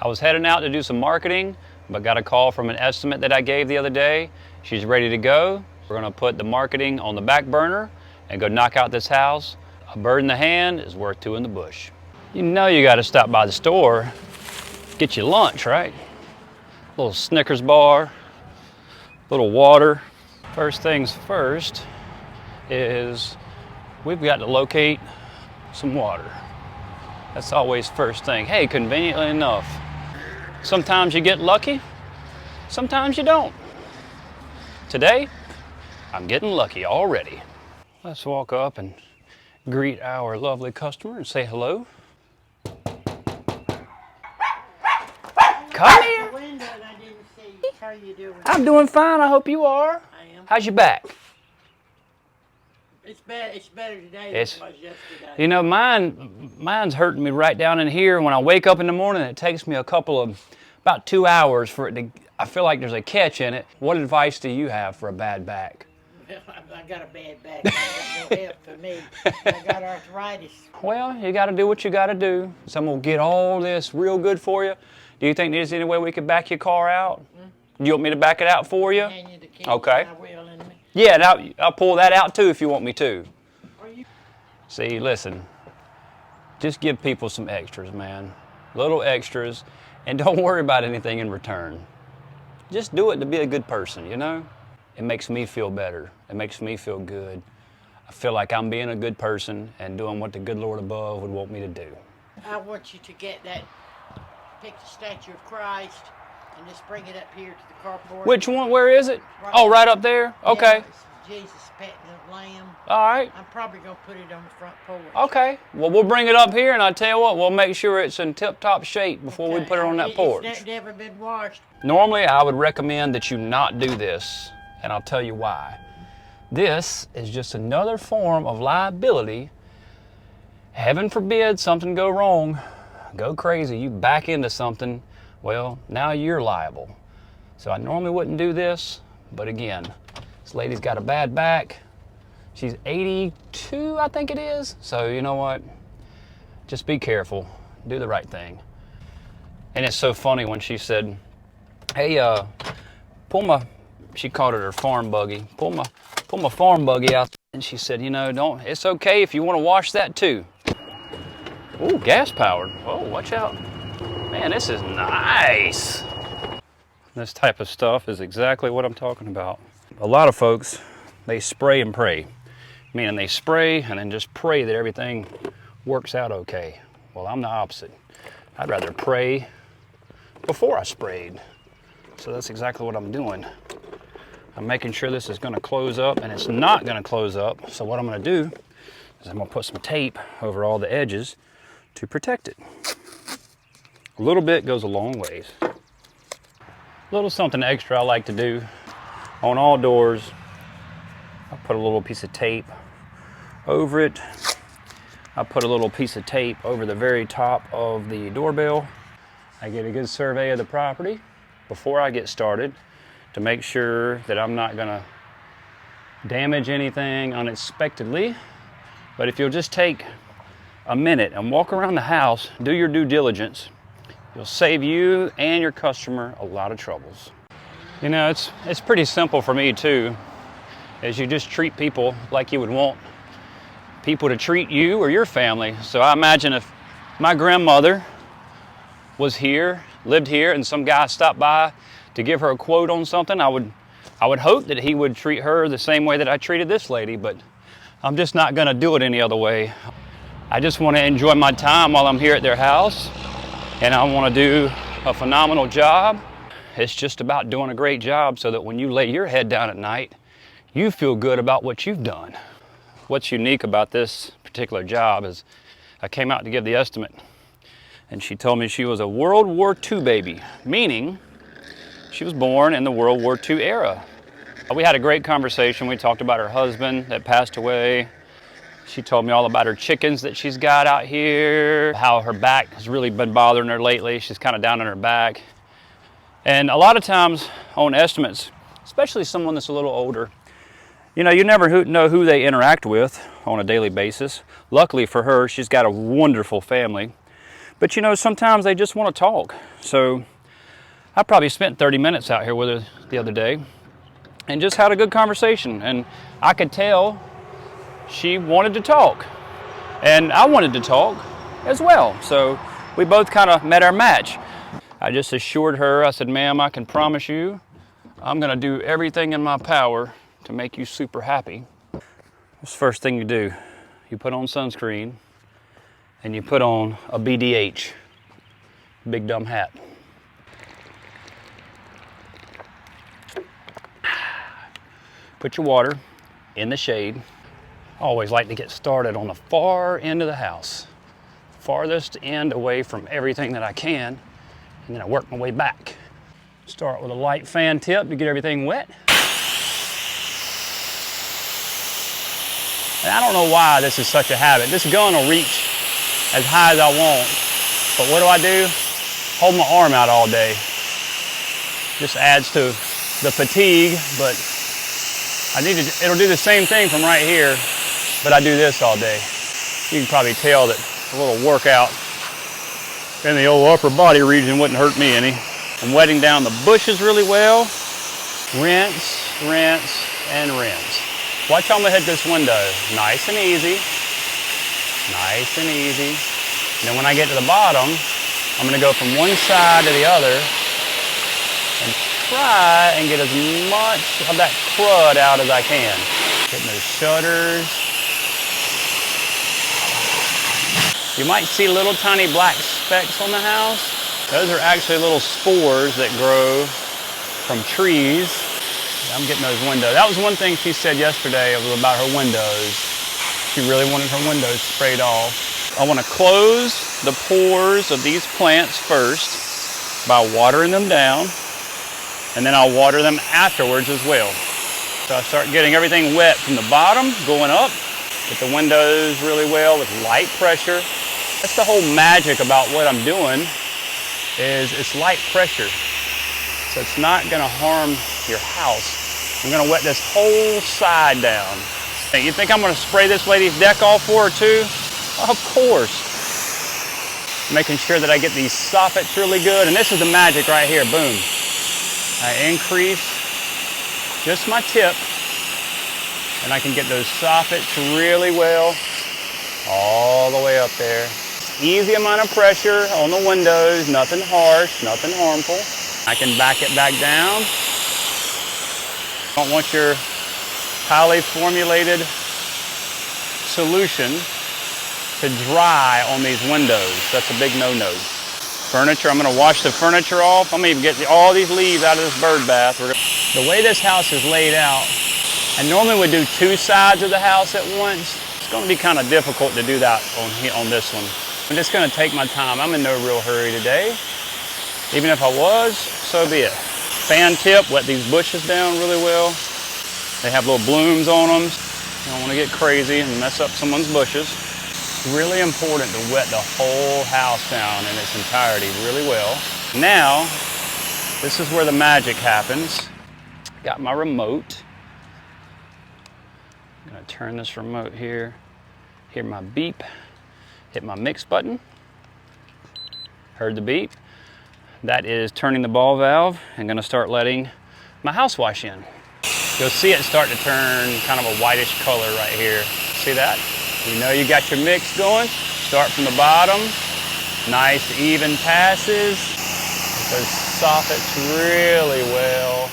I was heading out to do some marketing, but got a call from an estimate that I gave the other day. She's ready to go. We're gonna put the marketing on the back burner and go knock out this house. A bird in the hand is worth two in the bush. You know you gotta stop by the store, get you lunch, right? A little Snickers bar, a little water. First things first is we've got to locate some water. That's always first thing. Hey, conveniently enough, sometimes you get lucky, sometimes you don't. Today, I'm getting lucky already. Let's walk up and greet our lovely customer and say hello. Come here. How are you doing? I'm doing fine. I hope you are. I am. How's your back? It's bad. It's better today than it was yesterday. You know, mine's hurting me right down in here. When I wake up in the morning, it takes me about 2 hours for it to, I feel like there's a catch in it. What advice do you have for a bad back? Well, I got a bad back. That's no help for me. I got arthritis. Well, you got to do what you got to do. Someone will get all this real good for you. Do you think there's any way we could back your car out? Do you want me to back it out for you? Hand you the keys, Okay. I will in a minute. Yeah, and I'll pull that out too if you want me to. See, listen, just give people some extras, man. Little extras, and don't worry about anything in return. Just do it to be a good person, you know? It makes me feel better. It makes me feel good. I feel like I'm being a good person and doing what the good Lord above would want me to do. I want you to get that, pick the statue of Christ and just bring it up here to the carport. Which one? Where is it? Right Oh, right up there? Okay. Yeah, it's Jesus petting the lamb. All right. I'm probably going to put it on the front porch. Okay. Well, we'll bring it up here, and I tell you what, we'll make sure it's in tip-top shape before we put it on that porch. It's never been washed. Normally, I would recommend that you not do this, and I'll tell you why. This is just another form of liability. Heaven forbid something go wrong, go crazy, you back into something, well, now you're liable. So I normally wouldn't do this, but again, this lady's got a bad back. She's 82, I think it is. So you know what? Just be careful, do the right thing. And it's so funny when she said, hey, she called it her farm buggy, pull my farm buggy out. And she said, you know, it's okay if you want to wash that too. Ooh, gas powered. Oh, watch out. Man, this is nice. This type of stuff is exactly what I'm talking about. A lot of folks, they spray and pray. Meaning they spray and then just pray that everything works out okay. Well, I'm the opposite. I'd rather pray before I sprayed. So that's exactly what I'm doing. I'm making sure this is gonna close up, and it's not gonna close up. So what I'm gonna do is I'm gonna put some tape over all the edges to protect it. A little bit goes a long ways. A little something extra I like to do on all doors. I put a little piece of tape over it. I put a little piece of tape over the very top of the doorbell. I get a good survey of the property before I get started to make sure that I'm not gonna damage anything unexpectedly. But if you'll just take a minute and walk around the house, do your due diligence, you'll save you and your customer a lot of troubles. You know, it's pretty simple for me too, is you just treat people like you would want people to treat you or your family. So I imagine if my grandmother was here, lived here, and some guy stopped by to give her a quote on something, I would hope that he would treat her the same way that I treated this lady, but I'm just not gonna do it any other way. I just want to enjoy my time while I'm here at their house, and I want to do a phenomenal job. It's just about doing a great job so that when you lay your head down at night, you feel good about what you've done. What's unique about this particular job is I came out to give the estimate, and she told me she was a World War II baby, meaning she was born in the World War II era. We had a great conversation. We talked about her husband that passed away. She told me all about her chickens that she's got out here, how her back has really been bothering her lately. She's kind of down on her back. And a lot of times on estimates, especially someone that's a little older, you know, you never know who they interact with on a daily basis. Luckily for her, she's got a wonderful family. But you know, sometimes they just want to talk. So I probably spent 30 minutes out here with her the other day and just had a good conversation. And I could tell she wanted to talk. And I wanted to talk as well. So we both kind of met our match. I just assured her, I said, ma'am, I can promise you, I'm gonna do everything in my power to make you super happy. What's the first thing you do? You put on sunscreen and you put on a BDH, big dumb hat. Put your water in the shade. I always like to get started on the far end of the house, farthest end away from everything that I can, and then I work my way back. Start with a light fan tip to get everything wet. And I don't know why this is such a habit. This gun will reach as high as I want, but what do? Hold my arm out all day. Just adds to the fatigue, but it'll do the same thing from right here, but I do this all day. You can probably tell that a little workout in the old upper body region wouldn't hurt me any. I'm wetting down the bushes really well. Rinse, rinse, and rinse. Watch how I'm gonna hit this window. Nice and easy. Nice and easy. And then when I get to the bottom, I'm gonna go from one side to the other and try and get as much of that crud out as I can. Getting those shutters. You might see little tiny black specks on the house. Those are actually little spores that grow from trees. I'm getting those windows. That was one thing she said yesterday about her windows. She really wanted her windows sprayed off. I want to close the pores of these plants first by watering them down, and then I'll water them afterwards as well. So I start getting everything wet from the bottom, going up, get the windows really well with light pressure. That's the whole magic about what I'm doing, is it's light pressure. So it's not gonna harm your house. I'm gonna wet this whole side down. Hey, you think I'm gonna spray this lady's deck off for her too? Of course. Making sure that I get these soffits really good, and this is the magic right here, boom. I increase just my tip, and I can get those soffits really well, all the way up there. Easy amount of pressure on the windows, nothing harsh, nothing harmful. I can back it back down. Don't want your highly formulated solution to dry on these windows. That's a big no-no. Furniture, I'm gonna wash the furniture off. I'm gonna even get all these leaves out of this bird bath. The way this house is laid out, I normally would do two sides of the house at once. It's gonna be kind of difficult to do that on this one. I'm just gonna take my time. I'm in no real hurry today. Even if I was, so be it. Fan tip, wet these bushes down really well. They have little blooms on them. You don't want to get crazy and mess up someone's bushes. It's really important to wet the whole house down in its entirety really well. Now, this is where the magic happens. Got my remote. I'm gonna turn this remote here. Hear my beep. Hit my mix button. Heard the beep. That is turning the ball valve and gonna start letting my house wash in. You'll see it start to turn kind of a whitish color right here. See that? You know you got your mix going. Start from the bottom. Nice even passes. Get those soffits really well.